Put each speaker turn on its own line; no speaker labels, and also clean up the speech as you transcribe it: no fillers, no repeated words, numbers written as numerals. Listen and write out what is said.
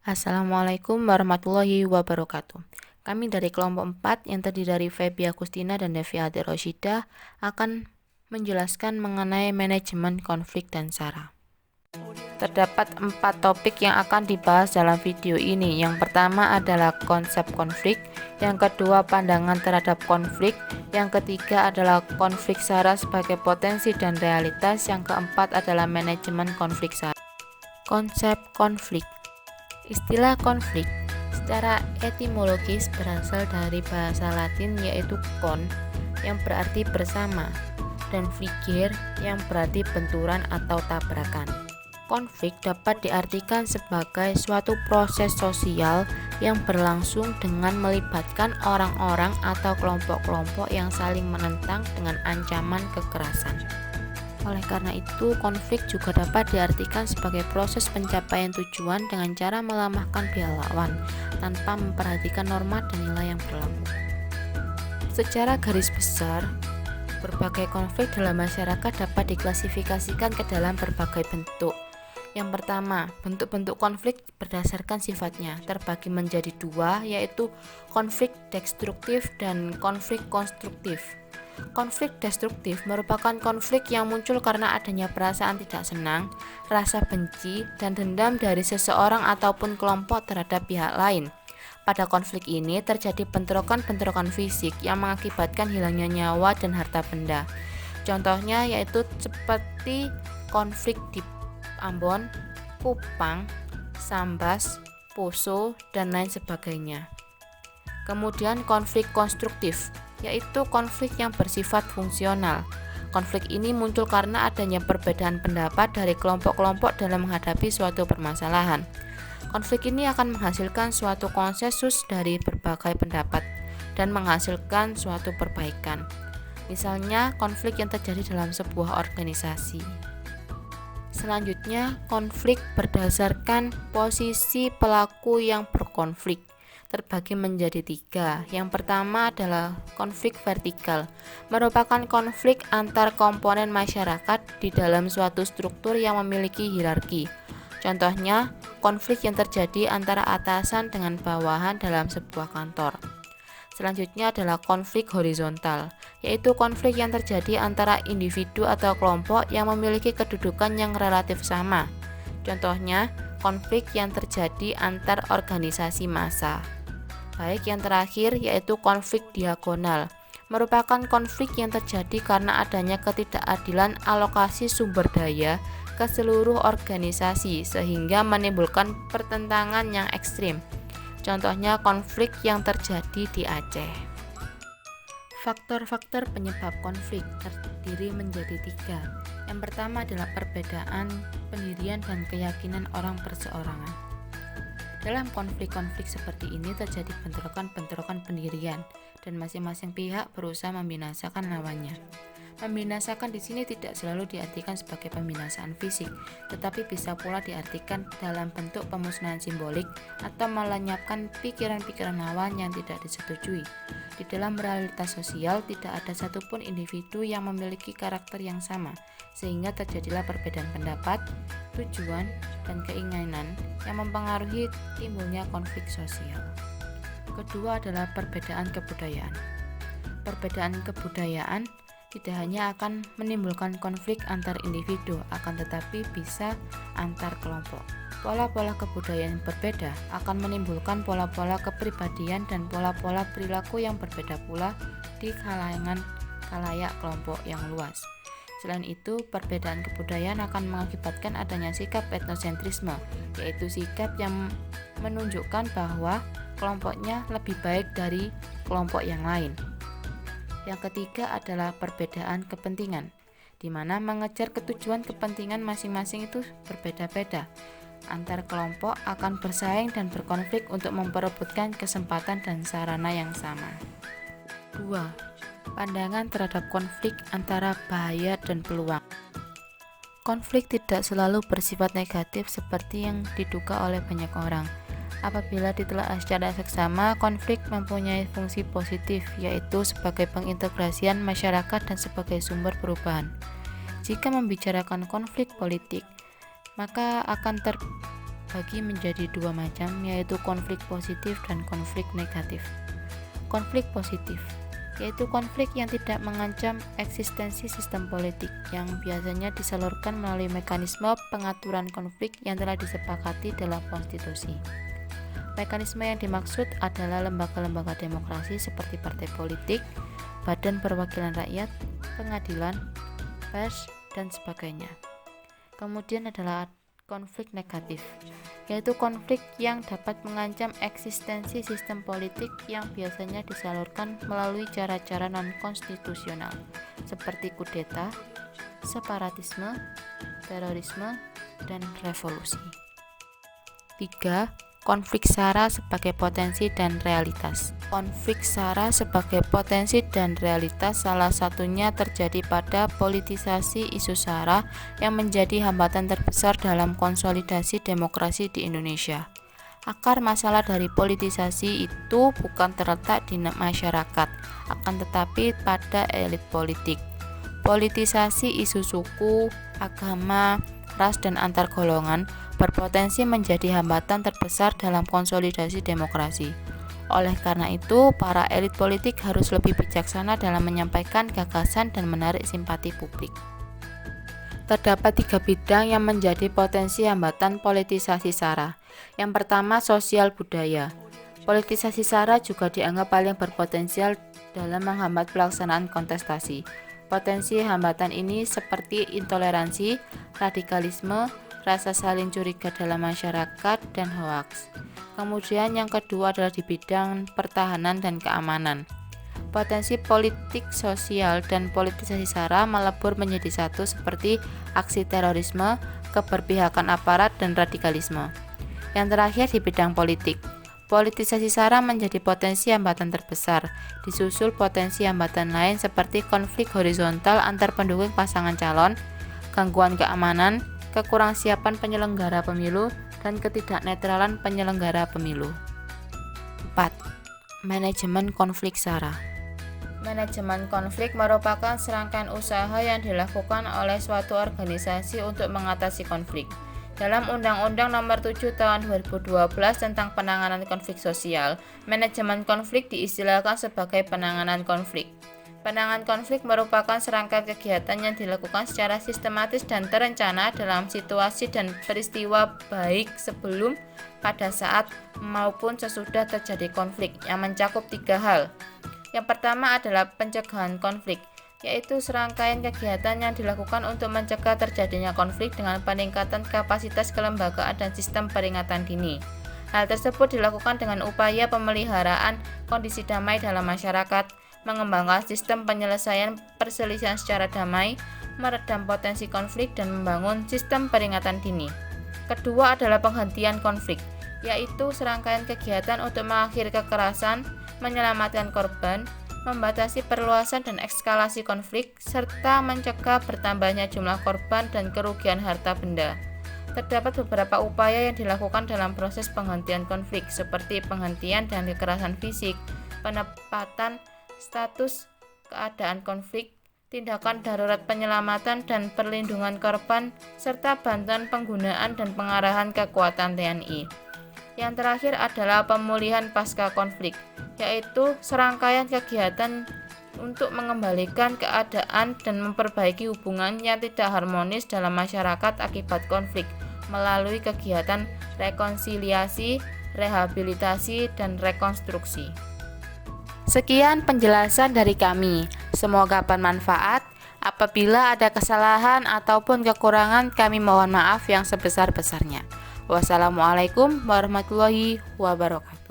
Assalamualaikum warahmatullahi wabarakatuh. Kami dari kelompok 4 yang terdiri dari Febi Agustina dan Devi Ade Roshidah akan menjelaskan mengenai manajemen konflik dan SARA. Terdapat 4 topik yang akan dibahas dalam video ini. Yang pertama adalah konsep konflik, yang kedua pandangan terhadap konflik, yang ketiga adalah konflik SARA sebagai potensi dan realitas, yang keempat adalah manajemen konflik SARA. Konsep konflik. Istilah konflik secara etimologis berasal dari bahasa Latin yaitu kon yang berarti bersama dan fligere yang berarti benturan atau tabrakan. Konflik dapat diartikan sebagai suatu proses sosial yang berlangsung dengan melibatkan orang-orang atau kelompok-kelompok yang saling menentang dengan ancaman kekerasan. Oleh karena itu, konflik juga dapat diartikan sebagai proses pencapaian tujuan dengan cara melemahkan pihak lawan tanpa memperhatikan norma dan nilai yang berlaku. Secara garis besar, berbagai konflik dalam masyarakat dapat diklasifikasikan ke dalam berbagai bentuk. Yang pertama, bentuk-bentuk konflik berdasarkan sifatnya terbagi menjadi dua, yaitu konflik destruktif dan konflik konstruktif. Konflik destruktif merupakan konflik yang muncul karena adanya perasaan tidak senang, rasa benci, dan dendam dari seseorang ataupun kelompok terhadap pihak lain. Pada konflik ini terjadi bentrokan-bentrokan fisik yang mengakibatkan hilangnya nyawa dan harta benda. Contohnya yaitu seperti konflik di Ambon, Kupang, Sambas, Poso, dan lain sebagainya. Kemudian konflik konstruktif, yaitu konflik yang bersifat fungsional. Konflik ini muncul karena adanya perbedaan pendapat dari kelompok-kelompok dalam menghadapi suatu permasalahan. Konflik ini akan menghasilkan suatu konsensus dari berbagai pendapat dan menghasilkan suatu perbaikan. Misalnya, konflik yang terjadi dalam sebuah organisasi. Selanjutnya, konflik berdasarkan posisi pelaku yang berkonflik terbagi menjadi tiga. Yang pertama adalah konflik vertikal, merupakan konflik antar komponen masyarakat di dalam suatu struktur yang memiliki hierarki. Contohnya, konflik yang terjadi antara atasan dengan bawahan dalam sebuah kantor. Selanjutnya adalah konflik horizontal, yaitu konflik yang terjadi antara individu atau kelompok yang memiliki kedudukan yang relatif sama. Contohnya, konflik yang terjadi antar organisasi massa. Baik yang terakhir yaitu konflik diagonal, merupakan konflik yang terjadi karena adanya ketidakadilan alokasi sumber daya ke seluruh organisasi sehingga menimbulkan pertentangan yang ekstrim. Contohnya konflik yang terjadi di Aceh. Faktor-faktor penyebab konflik terdiri menjadi tiga. Yang pertama adalah perbedaan pendirian dan keyakinan orang perseorangan. Dalam konflik-konflik seperti ini terjadi bentrokan-bentrokan pendirian dan masing-masing pihak berusaha membinasakan lawannya. Membinasakan di sini tidak selalu diartikan sebagai pembinasaan fisik, tetapi bisa pula diartikan dalam bentuk pemusnahan simbolik atau melenyapkan pikiran-pikiran lawan yang tidak disetujui. Di dalam realitas sosial tidak ada satupun individu yang memiliki karakter yang sama, sehingga terjadilah perbedaan pendapat, tujuan, dan keinginan yang mempengaruhi timbulnya konflik sosial. Kedua adalah perbedaan kebudayaan. Perbedaan kebudayaan tidak hanya akan menimbulkan konflik antar individu, akan tetapi bisa antar kelompok. Pola-pola kebudayaan yang berbeda akan menimbulkan pola-pola kepribadian dan pola-pola perilaku yang berbeda pula di kalangan khalayak kelompok yang luas. Selain itu, perbedaan kebudayaan akan mengakibatkan adanya sikap etnosentrisme, yaitu sikap yang menunjukkan bahwa kelompoknya lebih baik dari kelompok yang lain. Yang ketiga adalah perbedaan kepentingan, di mana mengejar ketujuan kepentingan masing-masing itu berbeda-beda. Antar kelompok akan bersaing dan berkonflik untuk memperebutkan kesempatan dan sarana yang sama. 2. Pandangan terhadap konflik antara bahaya dan peluang. Konflik tidak selalu bersifat negatif seperti yang diduga oleh banyak orang. Apabila ditelaah secara seksama, konflik mempunyai fungsi positif, yaitu sebagai pengintegrasian masyarakat dan sebagai sumber perubahan. Jika membicarakan konflik politik, maka akan terbagi menjadi dua macam, yaitu konflik positif dan konflik negatif. Konflik positif yaitu konflik yang tidak mengancam eksistensi sistem politik, yang biasanya disalurkan melalui mekanisme pengaturan konflik yang telah disepakati dalam konstitusi. Mekanisme yang dimaksud adalah lembaga-lembaga demokrasi seperti partai politik, badan perwakilan rakyat, pengadilan, pers, dan sebagainya. Kemudian adalah konflik negatif, yaitu konflik yang dapat mengancam eksistensi sistem politik yang biasanya disalurkan melalui cara-cara non-konstitusional seperti kudeta, separatisme, terorisme, dan revolusi. 3. Konflik SARA sebagai potensi dan realitas. Konflik SARA sebagai potensi dan realitas salah satunya terjadi pada politisasi isu SARA yang menjadi hambatan terbesar dalam konsolidasi demokrasi di Indonesia. Akar masalah dari politisasi itu bukan terletak di masyarakat, akan tetapi pada elit politik. Politisasi isu suku, agama, ras, dan antar golongan berpotensi menjadi hambatan terbesar dalam konsolidasi demokrasi. Oleh karena itu, para elit politik harus lebih bijaksana dalam menyampaikan gagasan dan menarik simpati publik. Terdapat 3 bidang yang menjadi potensi hambatan politisasi SARA. Yang pertama, sosial budaya. Politisasi SARA juga dianggap paling berpotensial dalam menghambat pelaksanaan kontestasi. Potensi hambatan ini seperti intoleransi, radikalisme, rasa saling curiga dalam masyarakat, dan hoaks. Kemudian yang kedua adalah di bidang pertahanan dan keamanan. Potensi politik sosial dan politisasi SARA melebur menjadi satu seperti aksi terorisme, keberpihakan aparat, dan radikalisme. Yang terakhir di bidang politik. Politisasi SARA menjadi potensi hambatan terbesar, disusul potensi hambatan lain seperti konflik horizontal antar pendukung pasangan calon, gangguan keamanan, kekurangsiapan penyelenggara pemilu, dan ketidaknetralan penyelenggara pemilu. 4. Manajemen konflik SARA. Manajemen konflik merupakan serangkaian usaha yang dilakukan oleh suatu organisasi untuk mengatasi konflik. Dalam Undang-Undang Nomor 7 Tahun 2012 tentang penanganan konflik sosial, manajemen konflik diistilahkan sebagai penanganan konflik. Penanganan konflik merupakan serangkaian kegiatan yang dilakukan secara sistematis dan terencana dalam situasi dan peristiwa baik sebelum, pada saat, maupun sesudah terjadi konflik yang mencakup 3 hal. Yang pertama adalah pencegahan konflik, yaitu serangkaian kegiatan yang dilakukan untuk mencegah terjadinya konflik dengan peningkatan kapasitas kelembagaan dan sistem peringatan dini. Hal tersebut dilakukan dengan upaya pemeliharaan kondisi damai dalam masyarakat, mengembangkan sistem penyelesaian perselisihan secara damai, meredam potensi konflik, dan membangun sistem peringatan dini. Kedua adalah penghentian konflik, yaitu serangkaian kegiatan untuk mengakhiri kekerasan, menyelamatkan korban, membatasi perluasan dan eskalasi konflik, serta mencegah bertambahnya jumlah korban dan kerugian harta benda. Terdapat beberapa upaya yang dilakukan dalam proses penghentian konflik, seperti penghentian dan kekerasan fisik, penempatan status keadaan konflik, tindakan darurat penyelamatan dan perlindungan korban, serta bantuan penggunaan dan pengarahan kekuatan TNI. Yang terakhir adalah pemulihan pasca konflik, yaitu serangkaian kegiatan untuk mengembalikan keadaan dan memperbaiki hubungan yang tidak harmonis dalam masyarakat akibat konflik melalui kegiatan rekonsiliasi, rehabilitasi, dan rekonstruksi. Sekian penjelasan dari kami. Semoga bermanfaat. Apabila ada kesalahan ataupun kekurangan, kami mohon maaf yang sebesar-besarnya. Wassalamualaikum warahmatullahi wabarakatuh.